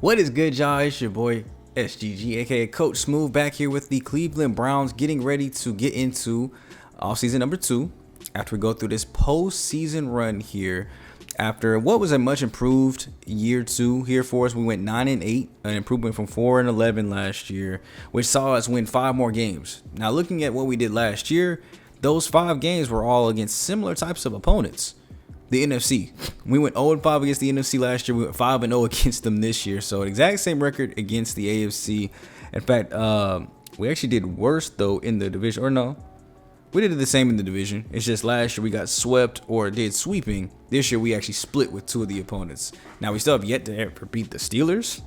What is good, y'all? It's your boy SGG, aka Coach Smooth, back here with the Cleveland Browns, getting ready to get into offseason number 2 after we go through this postseason run here. After what was a much improved year 2 here for us, we went 9-8, an improvement from 4-11 last year, which saw us win 5 more games. Now, looking at what we did last year, those 5 games were all against similar types of opponents. The NFC. We went 0-5 against the NFC last year. We went 5-0 against them this year. So, exact same record against the AFC. In fact, we actually did worse, though, in the division. Or no, we did the same in the division. It's just last year we got swept or did sweeping. This year we actually split with 2 of the opponents. Now, we still have yet to ever beat the Steelers,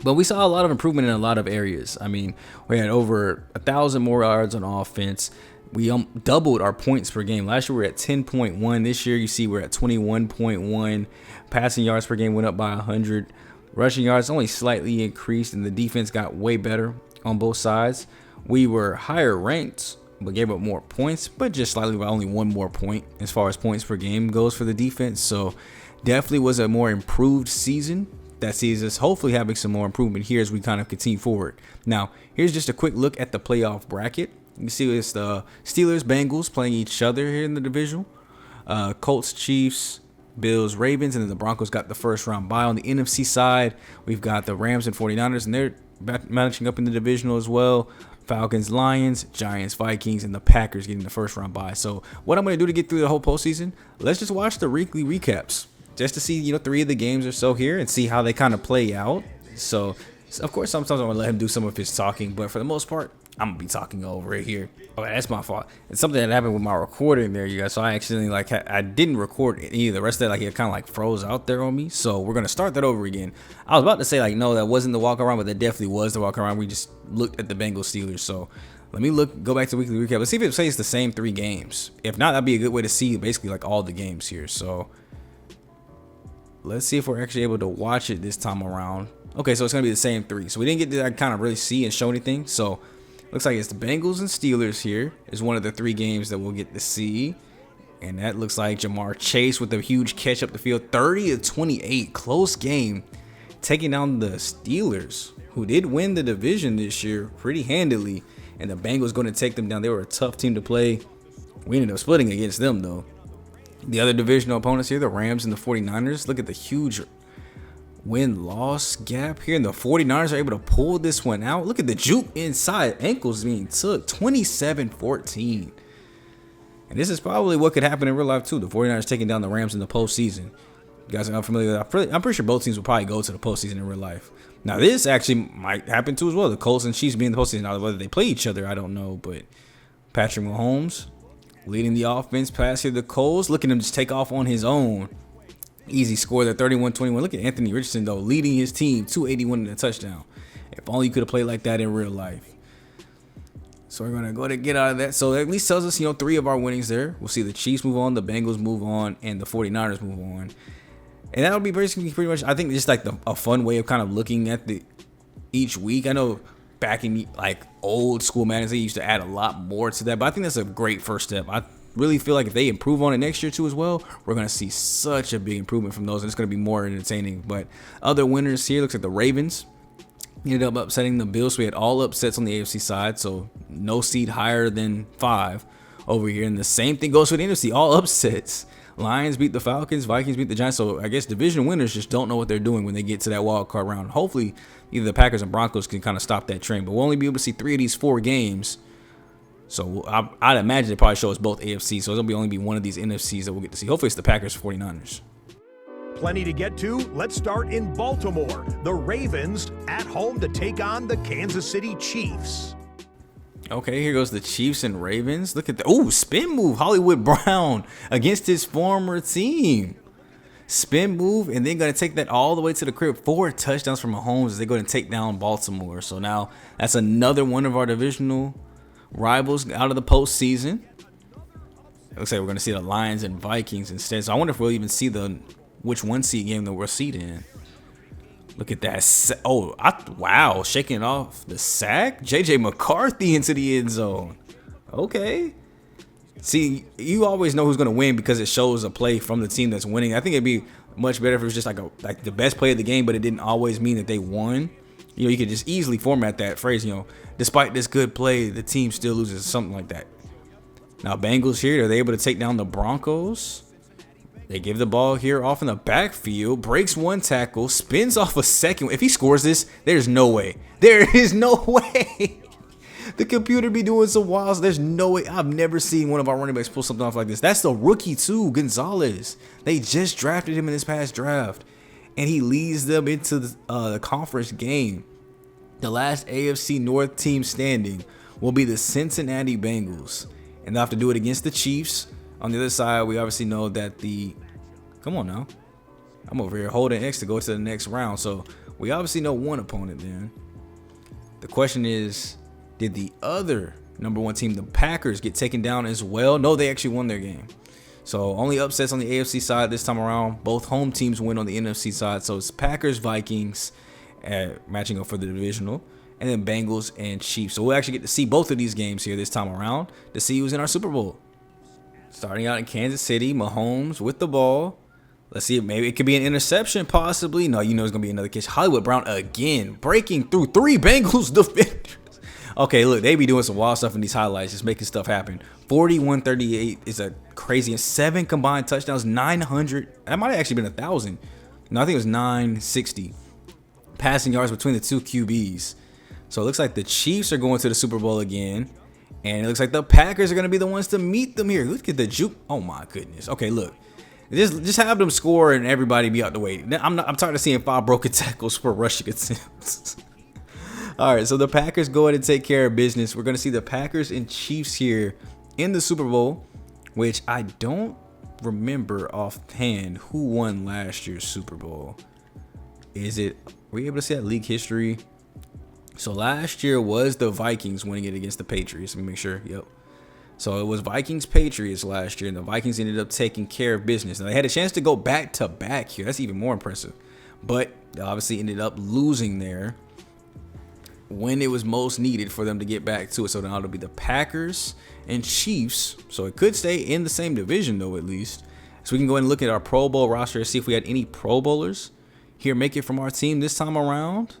but we saw a lot of improvement in a lot of areas. I mean, we had over 1,000 more yards on offense. We doubled our points per game. Last year we were at 10.1. This year you see we're at 21.1. Passing yards per game went up by 100. Rushing yards only slightly increased, and the defense got way better on both sides. We were higher ranked, but gave up more points, but just slightly by only 1 more point as far as points per game goes for the defense. So definitely was a more improved season that sees us hopefully having some more improvement here as we kind of continue forward. Now, here's just a quick look at the playoff bracket. You can see it's the Steelers, Bengals playing each other here in the division. Colts, Chiefs, Bills, Ravens, and then the Broncos got the first round bye. On the NFC side, we've got the Rams and 49ers, and they're matching up in the divisional as well. Falcons, Lions, Giants, Vikings, and the Packers getting the first round bye. So what I'm going to do to get through the whole postseason, let's just watch the weekly recaps just to see, 3 of the games or so here and see how they kind of play out. So, of course, sometimes I'm going to let him do some of his talking, but for the most part, I'm gonna be talking over it here. Okay, that's my fault. It's something that happened with my recording there, you guys. So I actually I didn't record any of the rest of it. It kind of froze out there on me. So we're gonna start that over again. I was about to say no, that wasn't the walk around, but that definitely was the walk around. We just looked at the Bengals Steelers. So let me go back to the weekly recap. Let's see if it says the same 3 games. If not, that'd be a good way to see basically all the games here. So let's see if we're actually able to watch it this time around. Okay, so it's gonna be the same 3. So we didn't get to kind of really see and show anything. So looks like it's the Bengals and Steelers here is one of the 3 games that we'll get to see. And that looks like Jamar Chase with a huge catch up the field. 30-28. Close game. Taking down the Steelers, who did win the division this year pretty handily. And the Bengals going to take them down. They were a tough team to play. We ended up splitting against them, though. The other divisional opponents here, the Rams and the 49ers. Look at the huge win-loss gap here, and the 49ers are able to pull this one out. Look at the juke inside, ankles being took, 27-14. And this is probably what could happen in real life too. The 49ers taking down the Rams in the postseason. You guys are unfamiliar with that. I'm pretty sure both teams will probably go to the postseason in real life. Now this actually might happen too as well. The Colts and Chiefs being in the postseason. Now whether they play each other, I don't know. But Patrick Mahomes leading the offense pass here. The Colts, look at him just take off on his own. Easy score there, 31-21. Look at Anthony Richardson, though, leading his team, 281 in a touchdown. If only you could have played like that in real life. So we're going to go ahead and get out of that. So that at least tells us, 3 of our winnings there. We'll see the Chiefs move on, the Bengals move on, and the 49ers move on. And that'll be basically pretty much, I think, just a fun way of kind of looking at each week. I know back in old school Madden, they used to add a lot more to that, but I think that's a great first step. I really feel like if they improve on it next year too as well, we're going to see such a big improvement from those, and it's going to be more entertaining. But other winners here, looks like the Ravens ended up upsetting the Bills. So we had all upsets on the AFC side, so no seed higher than 5 over here. And the same thing goes for the NFC, all upsets. Lions beat the Falcons, Vikings beat the Giants. So I guess division winners just don't know what they're doing when they get to that wild card round. Hopefully either the Packers and Broncos can kind of stop that trend, but we'll only be able to see 3 of these 4 games. So I'd imagine they probably show us both AFCs. So it'll only be one of these NFCs that we'll get to see. Hopefully it's the Packers 49ers. Plenty to get to. Let's start in Baltimore. The Ravens at home to take on the Kansas City Chiefs. Okay, here goes the Chiefs and Ravens. Look at the spin move. Hollywood Brown against his former team. Spin move, and then going to take that all the way to the crib. 4 touchdowns from Mahomes as they go to take down Baltimore. So now that's another one of our divisional rivals out of the postseason. It looks like we're going to see the Lions and Vikings instead. So I wonder if we'll even see which 1 seed game that we're seeded in. Look at that. Wow. Shaking off the sack. JJ McCarthy into the end zone. Okay. See, you always know who's going to win because it shows a play from the team that's winning. I think it'd be much better if it was just like the best play of the game, but it didn't always mean that they won. You know, you could just easily format that phrase, you know, despite this good play, the team still loses, something like that. Now, Bengals here, are they able to take down the Broncos? They give the ball here off in the backfield, breaks one tackle, spins off a second. If he scores this, there's no way. There is no way. The computer be doing some wild. There's no way. I've never seen one of our running backs pull something off like this. That's the rookie too, Gonzalez. They just drafted him in this past draft, and he leads them into the conference game. The last AFC North team standing will be the Cincinnati Bengals, and they'll have to do it against the Chiefs. On the other side, we obviously know that come on now. I'm over here holding X to go to the next round. So we obviously know one opponent then. The question is, did the other number one team, the Packers, get taken down as well? No, they actually won their game. So only upsets on the AFC side this time around. Both home teams win on the NFC side. So it's Packers, Vikings matching up for the divisional. And then Bengals and Chiefs. So we'll actually get to see both of these games here this time around to see who's in our Super Bowl. Starting out in Kansas City, Mahomes with the ball. Let's see, maybe it could be an interception, possibly. No, you know it's going to be another catch. Hollywood Brown again, breaking through 3 Bengals defenders. Okay, look, they be doing some wild stuff in these highlights, just making stuff happen. 41-38 is a crazy. 7 combined touchdowns, 900. That might have actually been 1,000. No, I think it was 960 passing yards between the two QBs. So it looks like the Chiefs are going to the Super Bowl again. And it looks like the Packers are going to be the ones to meet them here. Look at the juke. Oh, my goodness. Okay, look. Just have them score and everybody be out the way. I'm tired of seeing 5 broken tackles for rushing attempts. All right, so the Packers go ahead and take care of business. We're going to see the Packers and Chiefs here in the Super Bowl, which I don't remember offhand who won last year's Super Bowl. Were you able to see that league history? So last year was the Vikings winning it against the Patriots. Let me make sure. Yep. So it was Vikings-Patriots last year, and the Vikings ended up taking care of business. Now, they had a chance to go back-to-back here. That's even more impressive. But they obviously ended up losing there when it was most needed for them to get back to it. So now it'll be the Packers and Chiefs. So it could stay in the same division, though, at least. So we can go ahead and look at our Pro Bowl roster and see if we had any Pro Bowlers here make it from our team this time around.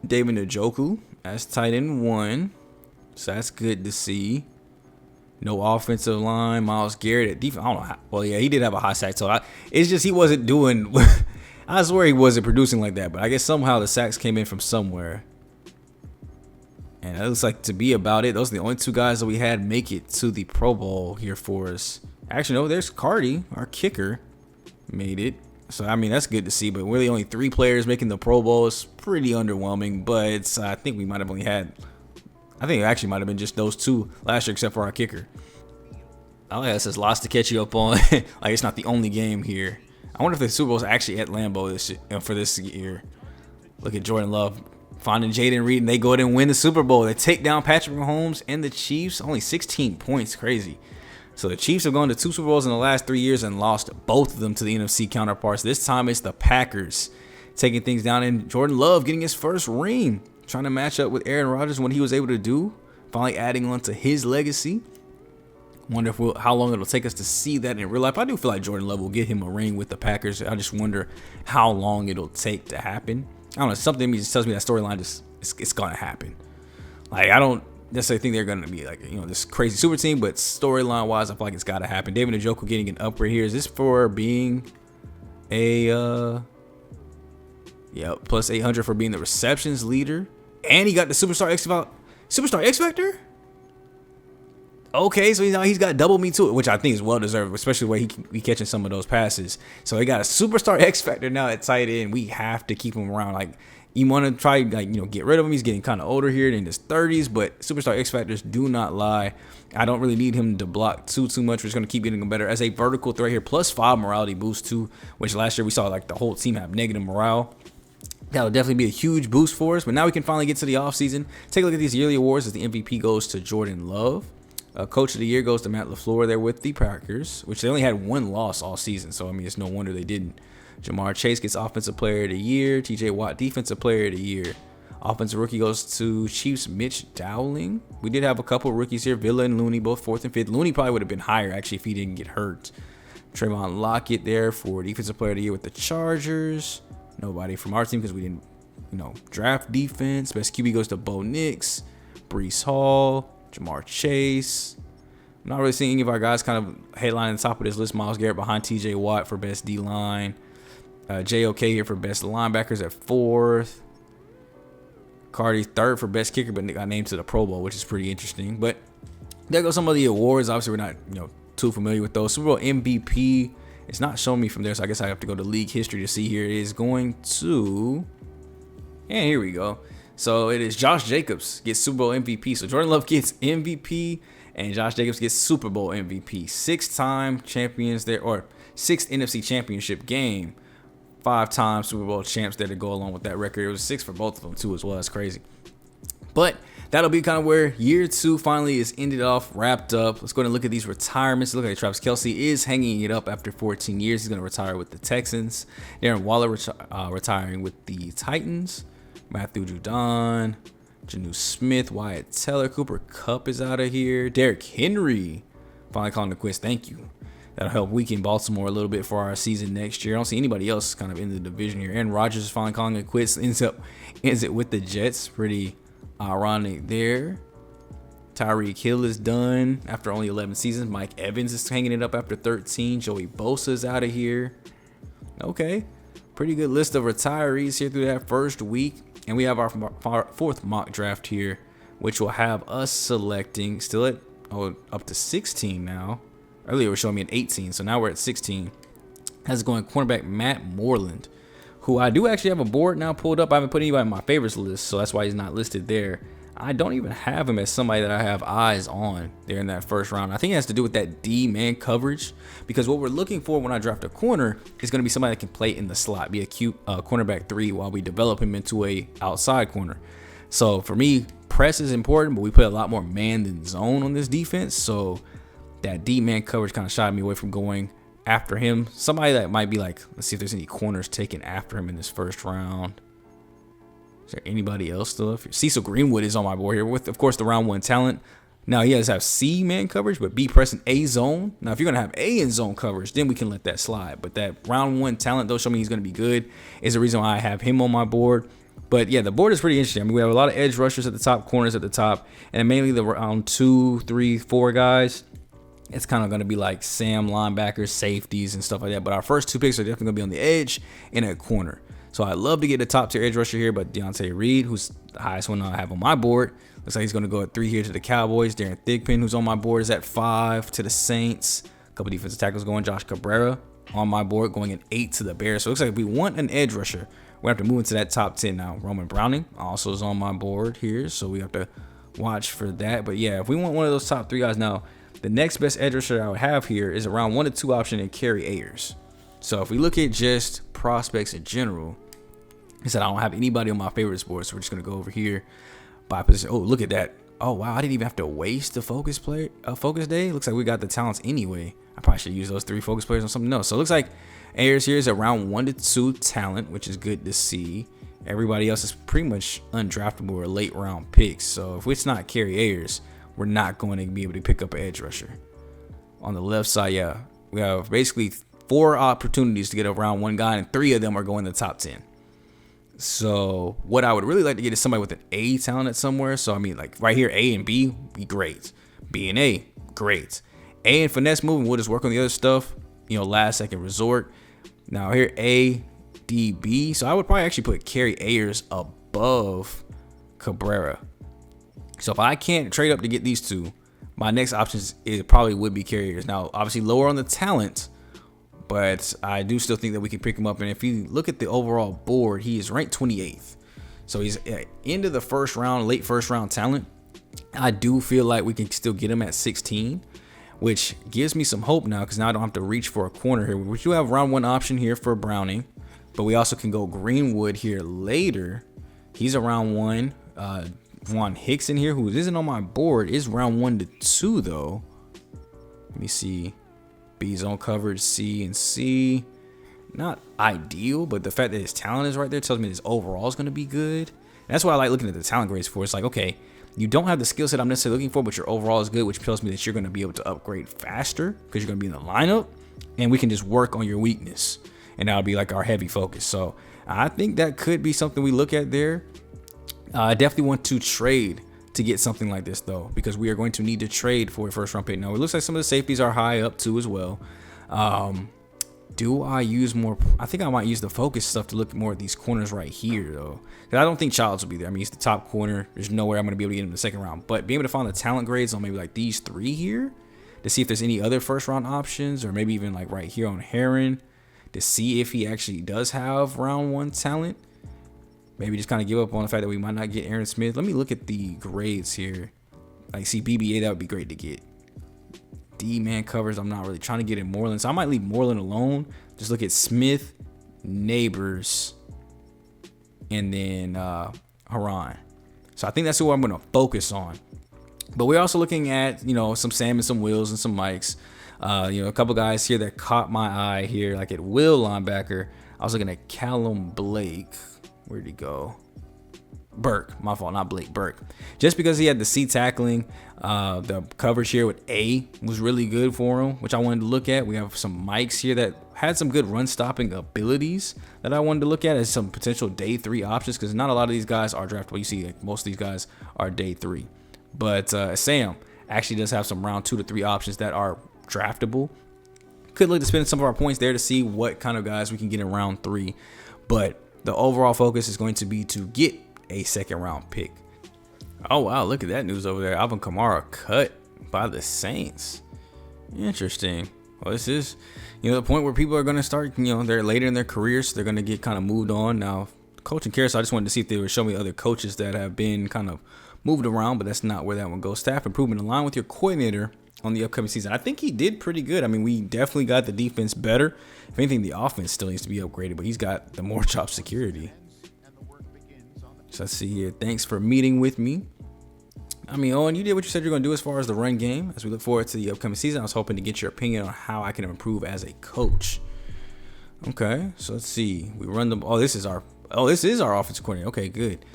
David Njoku as tight end 1. So that's good to see. No offensive line. Myles Garrett at defense. I don't know how. Well, yeah, he did have a high sack. So it's just he wasn't doing. I swear he wasn't producing like that. But I guess somehow the sacks came in from somewhere. And it looks like to be about it. Those are the only 2 guys that we had make it to the Pro Bowl here for us. Actually, no, there's Cardi, our kicker, made it. So, I mean, that's good to see. But really only 3 players making the Pro Bowl is pretty underwhelming. But I think we might have only had. I think it actually might have been just those 2 last year, except for our kicker. Oh, yeah, it says lots to catch you up on. Like, it's not the only game here. I wonder if the Super Bowl is actually at Lambeau for this year. Look at Jordan Love finding Jaden Reed, and they go ahead and win the Super Bowl. They take down Patrick Mahomes and the Chiefs. Only 16 points. Crazy. So the Chiefs have gone to 2 Super Bowls in the last 3 years and lost both of them to the NFC counterparts. This time it's the Packers taking things down, and Jordan Love getting his first ring, trying to match up with Aaron Rodgers, what he was able to do, finally adding on to his legacy. Wonder how long it'll take us to see that in real life. I do feel like Jordan Love will get him a ring with the Packers. I just wonder how long it'll take to happen. I don't know. Something in me just tells me that storyline it's going to happen. Like, I don't necessarily think they're going to be like, this crazy super team, but storyline wise, I feel like it's got to happen. David Njoku getting an upgrade here. Is this for being a plus 800 for being the receptions leader? And he got the Superstar X Factor? Okay, so he's got double me too, which I think is well deserved, especially the way he be catching some of those passes. So he got a Superstar X Factor now at tight end. We have to keep him around. Like, you want to try, get rid of him. He's getting kind of older here in his 30s, but Superstar X Factors do not lie. I don't really need him to block too much. We're just going to keep getting him better as a vertical threat here, plus 5 morality boost too, which last year we saw like the whole team have negative morale. That'll definitely be a huge boost for us. But now we can finally get to the offseason. Take a look at these yearly awards as the MVP goes to Jordan Love. Coach of the Year goes to Matt LaFleur there with the Packers, which they only had 1 loss all season. So, I mean, it's no wonder they didn't. Jamar Chase gets Offensive Player of the Year. TJ Watt, Defensive Player of the Year. Offensive Rookie goes to Chiefs' Mitch Dowling. We did have a couple rookies here. Villa and Looney, both 4th and 5th. Looney probably would have been higher, actually, if he didn't get hurt. Trayvon Lockett there for Defensive Player of the Year with the Chargers. Nobody from our team because we didn't, draft defense. Best QB goes to Bo Nix, Breece Hall, Jamar Chase. I'm not really seeing any of our guys kind of headlining the top of this list. Myles Garrett behind TJ Watt for best D-line. JOK here for best linebackers at 4th. Cardi 3rd for best kicker, but got named to the Pro Bowl, which is pretty interesting. But there goes some of the awards. Obviously, we're not too familiar with those. Super Bowl MVP. It's not showing me from there, so I guess I have to go to league history to see here. It is going to, and here we go. So it is Josh Jacobs gets Super Bowl MVP. So Jordan Love gets MVP, and Josh Jacobs gets Super Bowl MVP. 6-time champions there, or 6th NFC Championship game. 5-time Super Bowl champs there to go along with that record. It was 6 for both of them too as well. That's crazy. But that'll be kind of where year 2 finally is ended off, wrapped up. Let's go ahead and look at these retirements. Look at Travis Kelce is hanging it up after 14 years. He's going to retire with the Texans. Darren Waller retiring with the Titans. Matthew Judon, Janu Smith, Wyatt Teller, Cooper Kupp is out of here. Derrick Henry finally calling the quits. Thank you. That'll help weaken Baltimore a little bit for our season next year. I don't see anybody else kind of in the division here. Aaron Rodgers is finally calling it quits. Ends it with the Jets. Pretty ironic there. Tyreek Hill is done after only 11 seasons. Mike Evans is hanging it up after 13. Joey Bosa is out of here. Okay. Pretty good list of retirees here through that first week. And we have our 4th mock draft here, which will have us selecting still at up to 16 now. Earlier it was showing me an 18, so now we're at 16. That's going cornerback Matt Moreland, who I do actually have a board now pulled up. I haven't put anybody on my favorites list, so that's why he's not listed there. I don't even have him as somebody that I have eyes on there in that first round. I think it has to do with that D-man coverage, because what we're looking for when I draft a corner is going to be somebody that can play in the slot, be a cute cornerback 3 while we develop him into a outside corner. So for me, press is important, but we play a lot more man than zone on this defense. So that D-man coverage kind of shied me away from going after him. Somebody that might be like, let's see if there's any corners taken after him in this first round. Is there anybody else still? Cecil Greenwood is on my board here with, of course, the round 1 talent. Now, he does have C man coverage, but B pressing A zone. Now, if you're going to have A in zone coverage, then we can let that slide. But that round 1 talent, though, show me he's going to be good, is the reason why I have him on my board. But, yeah, the board is pretty interesting. I mean, we have a lot of edge rushers at the top, corners at the top, and mainly the round 2, 3, 4 guys. It's kind of going to be like Sam linebackers, safeties, and stuff like that. But our first 2 picks are definitely going to be on the edge and at corner. So I'd love to get a top tier edge rusher here, but Deontay Reed, who's the highest one I have on my board, looks like he's going to go at 3 here to the Cowboys. Darren Thigpen, who's on my board, is at 5 to the Saints. A couple defensive tackles going. Josh Cabrera on my board going at 8 to the Bears. So it looks like if we want an edge rusher, we have to move into that top 10 now. Roman Browning also is on my board here, so we have to watch for that. But yeah, if we want one of those top 3 guys now, the next best edge rusher I would have here is around 1 to 2 option and Kerry Ayers. So if we look at just prospects in general, I said I don't have anybody on my favorites board, so we're just gonna go over here by position. Oh, look at that! Oh wow, I didn't even have to waste the focus day. Looks like we got the talents anyway. I probably should use those 3 focus players on something else. So it looks like Ayers here is around 1 to 2 talent, which is good to see. Everybody else is pretty much undraftable or late round picks. So if it's not Kerry Ayers, we're not going to be able to pick up an edge rusher. On the left side, yeah, we have basically 4 opportunities to get around 1 guy, and 3 of them are going to the top 10. So what I would really like to get is somebody with an A talent at somewhere. So I mean, like right here, A and B, be great. B and A, great. A and finesse moving, we'll just work on the other stuff, last second resort. Now here, A, D, B. So I would probably actually put Kerry Ayers above Cabrera. So if I can't trade up to get these 2, my next options probably would be Kerry Ayers. Now, obviously lower on the talent, but I do still think that we can pick him up. And if you look at the overall board, he is ranked 28th. So he's into the first round, late first round talent. I do feel like we can still get him at 16, which gives me some hope now, because now I don't have to reach for a corner here. We do have round 1 option here for Browning, but we also can go Greenwood here later. He's a round 1. Juan Hickson here, who isn't on my board, is round 1 to 2 though. Let me see. B zone coverage, C and C. Not ideal, but the fact that his talent is right there tells me his overall is going to be good. And that's why I like looking at the talent grades for. It's like, okay, you don't have the skill set I'm necessarily looking for, but your overall is good, which tells me that you're going to be able to upgrade faster because you're going to be in the lineup. and we can just work on your weakness, and that'll be like our heavy focus. So I think that could be something we look at there. I definitely want to trade to get something like this though, because we are going to need to trade for a first round pick. Now it looks like some of the safeties are high up too as well. Do I use more? I think I might use the focus stuff to look more at these corners right here though, because I don't think Childs will be there. I mean, he's the top corner. There's nowhere I'm going to be able to get him in the second round, but being able to find the talent grades on maybe like these 3 here to see if there's any other first round options, or maybe even like right here on Heron to see if he actually does have round 1 talent. Maybe just kind of give up on the fact that we might not get Aaron Smith. Let me look at the grades here. Like, see BBA, that would be great to get. D-man covers, I'm not really trying to get in Moreland, so I might leave Moreland alone. Just look at Smith, Neighbors, and then Haran. So I think that's who I'm going to focus on. But we're also looking at, you know, some Sam and some Wills and some Mikes. You know, a couple guys here that caught my eye here, like at Will linebacker. I was looking at Callum Blake. Where'd he go? Burke, my fault, not Blake, Burke. Just because he had the C tackling, the coverage here with A was really good for him, which I wanted to look at. We have some Mikes here that had some good run stopping abilities that I wanted to look at as some potential day 3 options, because not a lot of these guys are draftable. You see, like, most of these guys are day 3, but Sam actually does have some round 2 to 3 options that are draftable. Could look to spend some of our points there to see what kind of guys we can get in round 3, but the overall focus is going to be to get a second round pick. Oh wow, look at that news over there. Alvin Kamara cut by the Saints. Interesting. Well, this is, you know, the point where people are going to start, you know, they're later in their careers, so they're going to get kind of moved on. Now, coaching carousel, I just wanted to see if they would show me other coaches that have been kind of moved around, but that's not where that one goes. Staff improvement in line with your coordinator on the upcoming season. I think he did pretty good. I mean, we definitely got the defense better. If anything, the offense still needs to be upgraded, but he's got the more job security. So let's see here. Thanks for meeting with me. I mean, Owen, you did what you said you're going to do as far as the run game. As we look forward to the upcoming season, I was hoping to get your opinion on how I can improve as a coach. Okay, so let's see. We run the. This is our offensive coordinator. Okay, good.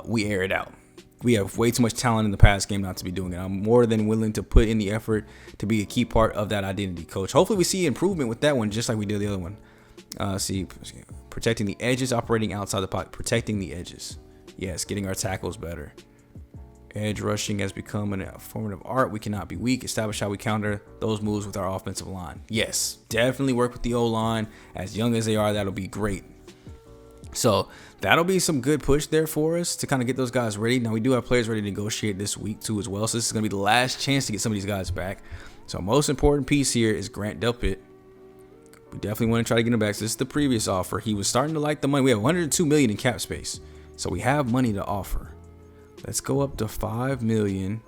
We air it out. We have way too much talent in the past game not to be doing it. I'm more than willing to put in the effort to be a key part of that identity, coach. Hopefully we see improvement with that one, just like we did the other one. See, protecting the edges, operating outside the pocket, protecting the edges. Yes, getting our tackles better. Edge rushing has become a formative art. We cannot be weak. Establish how we counter those moves with our offensive line. Yes, definitely work with the O-line. As young as they are, that'll be great. So that'll be some good push there for us to kind of get those guys ready. Now we do have players ready to negotiate this week too as well. So this is going to be the last chance to get some of these guys back. So most important piece here is Grant Delpit. We definitely want to try to get him back. So this is the previous offer. He was starting to like the money. We have $102 million in cap space. So we have money to offer. Let's go up to $5 million.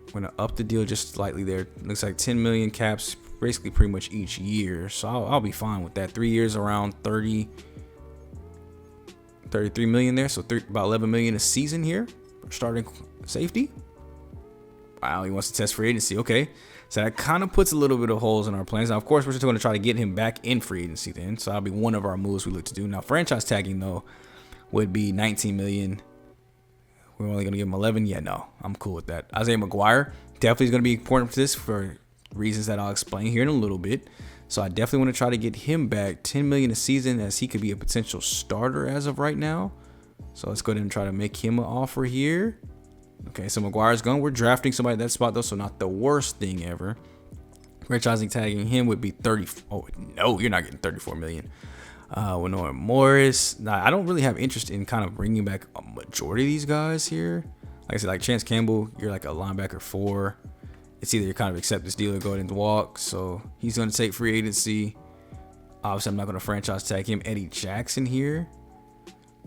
I'm going to up the deal just slightly there. Looks like $10 million caps basically pretty much each year. So I'll be fine with that. 3 years around 33 million there. So about 11 million a season here for starting safety. Wow, he wants to test free agency. Okay. So that kind of puts a little bit of holes in our plans. Now, of course, we're just going to try to get him back in free agency then. So that'll be one of our moves we look to do. Now, franchise tagging, though, would be 19 million. We're only going to give him 11. Yeah, no, I'm cool with that. Isaiah McGuire definitely is going to be important for this for reasons that I'll explain here in a little bit. So I definitely want to try to get him back. 10 million a season, as he could be a potential starter as of right now. So let's go ahead and try to make him an offer here. Okay, so McGuire's gone. We're drafting somebody at that spot, though, so not the worst thing ever. Franchising tagging him would be 30. Oh, no, you're not getting 34 million. Winona Morris. Nah, I don't really have interest in kind of bringing back a majority of these guys here. Like I said, like Chance Campbell, you're like a linebacker 4. It's either you kind of accept this deal or go ahead and walk. So he's going to take free agency. Obviously, I'm not going to franchise tag him. Eddie Jackson here.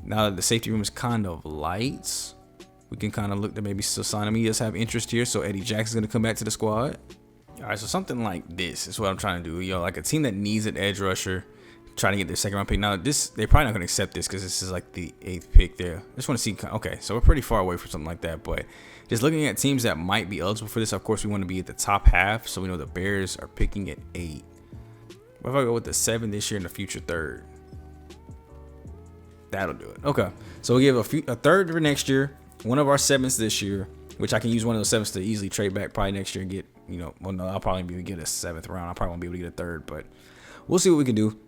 Now that the safety room is kind of light, we can kind of look to maybe still sign him. He does have interest here. So Eddie Jackson's going to come back to the squad. All right, so something like this is what I'm trying to do. You know, like a team that needs an edge rusher, trying to get their second round pick. Now, they're probably not going to accept this because this is like the 8th pick there. I just want to see. Okay, so we're pretty far away from something like that. But just looking at teams that might be eligible for this, of course, we want to be at the top half. So we know the Bears are picking at 8. What if I go with the 7 this year and the future 3rd? That'll do it. Okay, so we give a 3rd for next year, one of our 7s this year, which I can use one of those 7s to easily trade back probably next year and get, well, no, I'll probably be able to get a 7th round. I probably won't be able to get a 3rd, but we'll see what we can do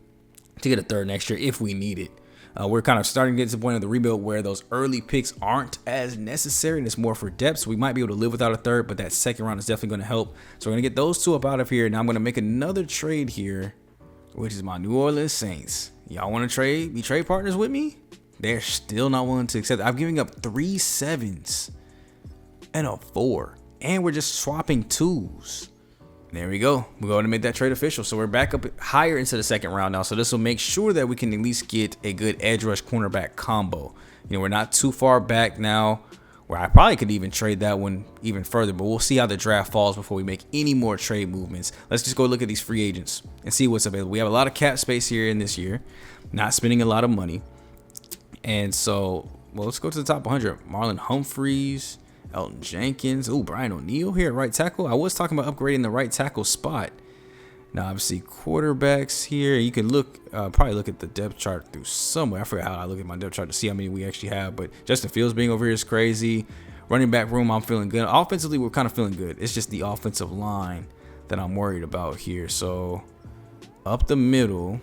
to get a 3rd next year if we need it. We're kind of starting to get to the point of the rebuild where those early picks aren't as necessary and it's more for depth. So we might be able to live without a 3rd, but that 2nd round is definitely going to help. So we're going to get those 2 up out of here. Now I'm going to make another trade here, which is my New Orleans Saints. Y'all want to be trade partners with me? They're still not willing to accept it. I'm giving up 3 7s and a 4, and we're just swapping 2s. There we go. We're going to make that trade official. So we're back up higher into the 2nd round now. So this will make sure that we can at least get a good edge rush cornerback combo. We're not too far back now where I probably could even trade that one even further, but we'll see how the draft falls before we make any more trade movements. Let's just go look at these free agents and see what's available. We have a lot of cap space here in this year, not spending a lot of money. And so, well, let's go to the top 100. Marlon Humphreys, Elton Jenkins. Ooh, Brian O'Neill here at right tackle. I was talking about upgrading the right tackle spot. Now, obviously, quarterbacks here. You can look, probably look at the depth chart through somewhere. I forgot how I look at my depth chart to see how many we actually have. But Justin Fields being over here is crazy. Running back room, I'm feeling good. Offensively, we're kind of feeling good. It's just the offensive line that I'm worried about here. So, up the middle,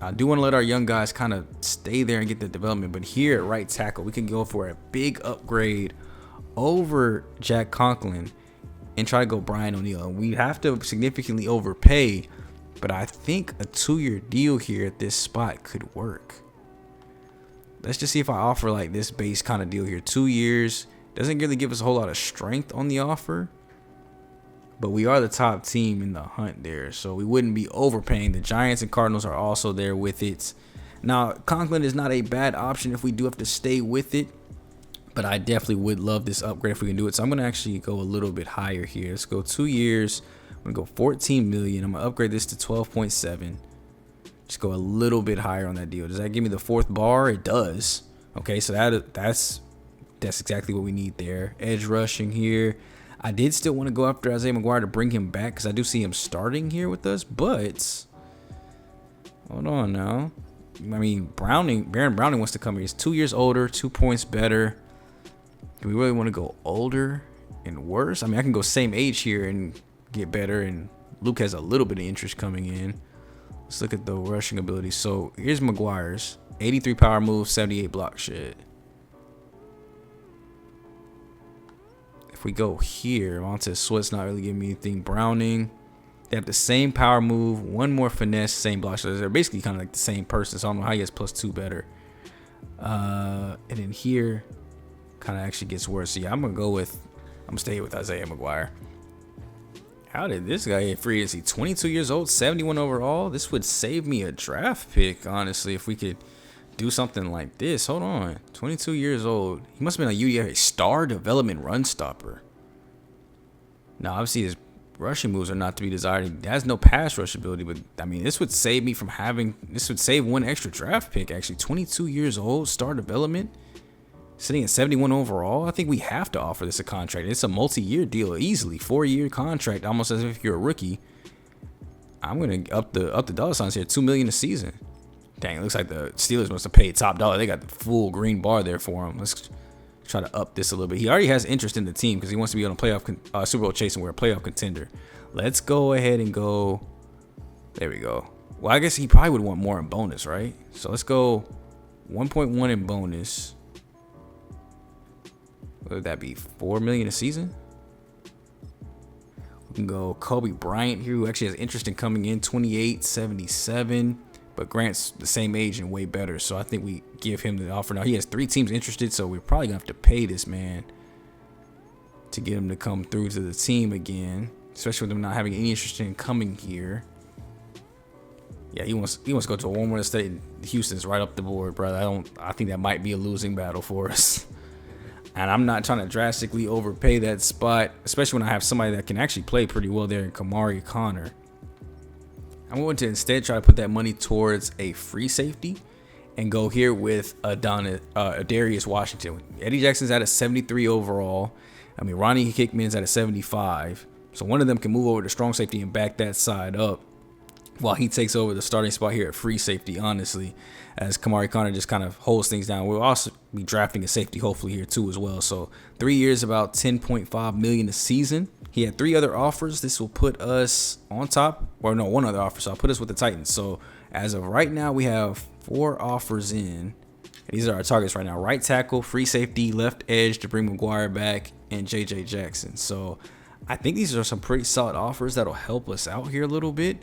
I do want to let our young guys kind of stay there and get the development. But here at right tackle, we can go for a big upgrade over Jack Conklin and try to go Brian O'Neill. And we have to significantly overpay, but I think a 2-year deal here at this spot could work. Let's just see if I offer like this base kind of deal here. 2 years doesn't really give us a whole lot of strength on the offer, but we are the top team in the hunt there, so we wouldn't be overpaying. The Giants and Cardinals are also there with it. Now, Conklin is not a bad option if we do have to stay with it, but I definitely would love this upgrade if we can do it. So I'm going to actually go a little bit higher here. Let's go 2 years. I'm going to go 14 million. I'm going to upgrade this to 12.7. Just go a little bit higher on that deal. Does that give me the 4th bar? It does. Okay, so that's exactly what we need there. Edge rushing here. I did still want to go after Isaiah McGuire to bring him back because I do see him starting here with us, but hold on now. I mean, Baron Browning wants to come here. He's 2 years older, 2 points better. Do we really want to go older and worse? I mean, I can go same age here and get better, and Luke has a little bit of interest coming in. Let's look at the rushing ability. So here's McGuire's 83 power move, 78 block shit. If we go here, Montez Sweat's not really giving me anything. Browning, they have the same power move, 1 more finesse, same block. So they're basically kind of like the same person. So I don't know how he has +2 better. And then here, kind of actually gets worse. So yeah, I'm gonna stay with Isaiah McGuire. How did this guy get free? Is he 22 years old, 71 overall? This would save me a draft pick, honestly, if we could do something like this. Hold on, 22 years old. He must have been a UDFA star development run stopper. Now, obviously, his rushing moves are not to be desired. He has no pass rush ability, but I mean, this would save me from having. This would save 1 extra draft pick. Actually, 22 years old, star development. Sitting at 71 overall, I think we have to offer this a contract. It's a multi-year deal, easily 4-year contract, almost as if you're a rookie. I'm gonna up the dollar signs here, $2 million a season. Dang, it looks like the Steelers must have paid top dollar. They got the full green bar there for him. Let's try to up this a little bit. He already has interest in the team because he wants to be on a playoff Super Bowl chase, and we're a playoff contender. Let's go ahead and go. There we go. Well, I guess he probably would want more in bonus, right? So let's go 1.1 in bonus. What would that be? $4 million a season? We can go Kobe Bryant here, who actually has interest in coming in, 28, 77. But Grant's the same age and way better, so I think we give him the offer. Now, he has 3 teams interested, so we're probably going to have to pay this man to get him to come through to the team again, especially with him not having any interest in coming here. Yeah, he wants to go to a warm weather state. Houston's right up the board, brother. I think that might be a losing battle for us. And I'm not trying to drastically overpay that spot, especially when I have somebody that can actually play pretty well there in Kamari Connor. I'm going to instead try to put that money towards a free safety and go here with Darius Washington. Eddie Jackson's at a 73 overall. I mean, Ronnie Hickman's at a 75. So one of them can move over to strong safety and back that side up. while he takes over the starting spot here at free safety, honestly, as Kamari Connor just kind of holds things down. We'll also be drafting a safety hopefully here too as well. So 3 years, about $10.5 million a season. He had 3 other offers. This will put us on top, or no, 1 other offer. So I'll put us with the Titans. So as of right now, we have 4 offers in. These are our targets right now: right tackle, free safety, left edge to bring McGuire back, and JJ Jackson. So I think these are some pretty solid offers that'll help us out here a little bit.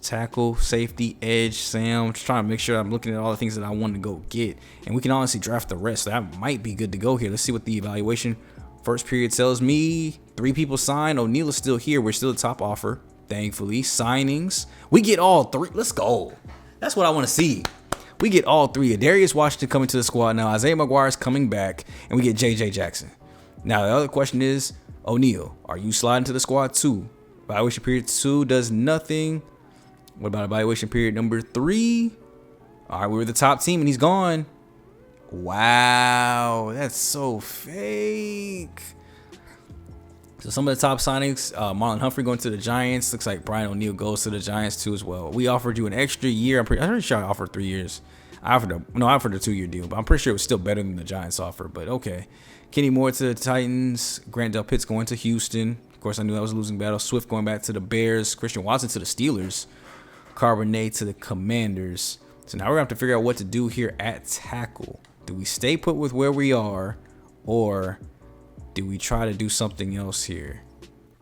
Tackle, safety, edge, Sam. Just trying to make sure I'm looking at all the things that I want to go get, and we can honestly draft the rest. So that might be good to go here. Let's see what the evaluation first period tells me. 3 people signed. O'Neal is still here. We're still the top offer, thankfully. Signings, we get all 3. Let's go. That's what I want to see. We get all 3. Darius Washington coming to the squad now. Isaiah McGuire is coming back, and we get JJ Jackson. Now the other question is, O'Neal, are you sliding to the squad too? Evaluation period 2 does nothing. What about evaluation period number 3? All right, we were the top team and he's gone. Wow, that's so fake. So some of the top signings, Marlon Humphrey going to the Giants. Looks like Brian O'Neill goes to the Giants too as well. We offered you an extra year. I'm pretty sure I offered 3 years. I offered a 2-year deal, but I'm pretty sure it was still better than the Giants offer. But okay. Kenny Moore to the Titans. Grant Del Pitts going to Houston. Of course, I knew that was a losing battle. Swift going back to the Bears. Christian Watson to the Steelers. Carbonet to the Commanders. So now we're gonna have to figure out what to do here at tackle. Do we stay put with where we are, or do we try to do something else here?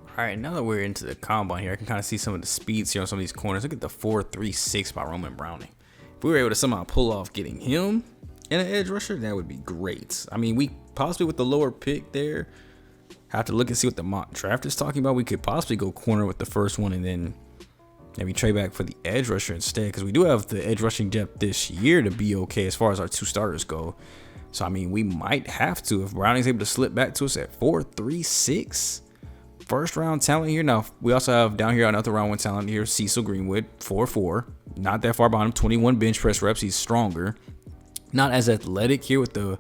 All right, now that we're into the combine here, I can kind of see some of the speeds here on some of these corners. Look at the 4.36 by Roman Browning. If we were able to somehow pull off getting him and an edge rusher, that would be great. I mean, we possibly with the lower pick there have to look and see what the mock draft is talking about. We could possibly go corner with the first one and then maybe trade back for the edge rusher instead, because we do have the edge rushing depth this year to be okay as far as our 2 starters go. So I mean, we might have to if Browning's able to slip back to us at 4.36. First round talent here. Now we also have down here another round 1 talent here, Cecil Greenwood, 4.4. Not that far behind him. 21 bench press reps. He's stronger. Not as athletic here with the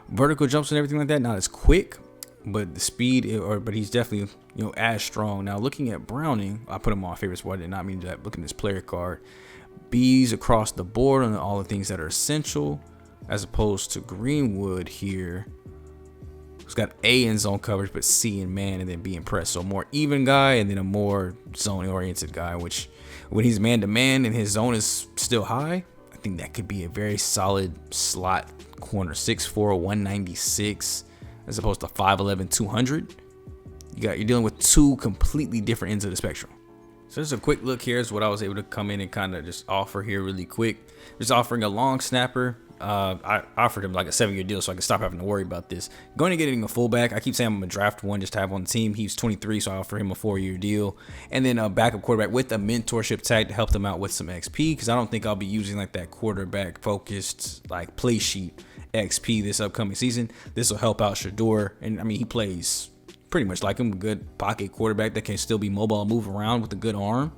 vertical jumps and everything like that. Not as quick, but the speed, but he's definitely, as strong. Now looking at Browning, I put him on my favorite spot. I did not mean that. Looking at this player card, B's across the board on all the things that are essential, as opposed to Greenwood here, who's got A in zone coverage, but C in man, and then B in press. So a more even guy, and then a more zone oriented guy, which when he's man to man and his zone is still high, I think that could be a very solid slot corner. 6'4", 196. As opposed to 5'11", 200. You're dealing with 2 completely different ends of the spectrum. So just a quick look here is what I was able to come in and kind of just offer here really quick. Just offering a long snapper. I offered him like a 7-year deal so I could stop having to worry about this. Going to getting a fullback. I keep saying I'm gonna draft one just to have on the team. He's 23, so I offer him a 4-year deal. And then a backup quarterback with a mentorship tag to help them out with some XP, because I don't think I'll be using like that quarterback focused like play sheet XP this upcoming season. This will help out Shador, and I mean he plays pretty much like him, a good pocket quarterback that can still be mobile and move around with a good arm,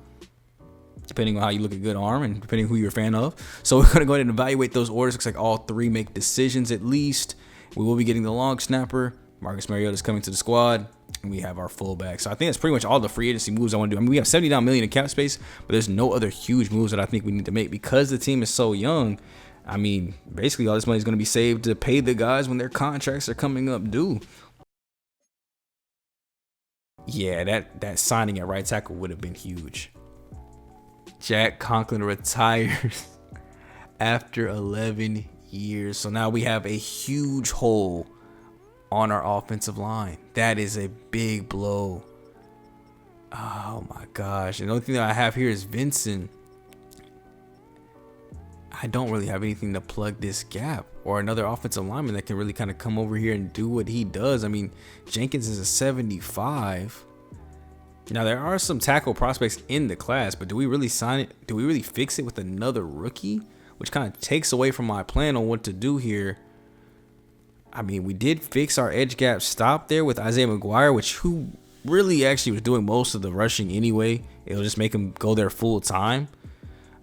depending on how you look at good arm and depending who you're a fan of. So we're gonna go ahead and evaluate those orders. Looks like all 3 make decisions at least. We will be getting the long snapper. Marcus Mariota is coming to the squad, and we have our fullback. So I think that's pretty much all the free agency moves I want to do. I mean, we have $79 million in cap space, but there's no other huge moves that I think we need to make because the team is so young. I mean, basically all this money is going to be saved to pay the guys when their contracts are coming up due. Yeah, that signing at right tackle would have been huge. Jack Conklin retires after 11 years. So now we have a huge hole on our offensive line. That is a big blow. Oh my gosh. And the only thing that I have here is Vincent. I don't really have anything to plug this gap or another offensive lineman that can really kind of come over here and do what he does. I mean, Jenkins is a 75. Now, there are some tackle prospects in the class, but do we really sign it? Do we really fix it with another rookie? Which kind of takes away from my plan on what to do here. I mean, we did fix our edge gap stop there with Isaiah McGuire, who really actually was doing most of the rushing anyway. It'll just make him go there full time.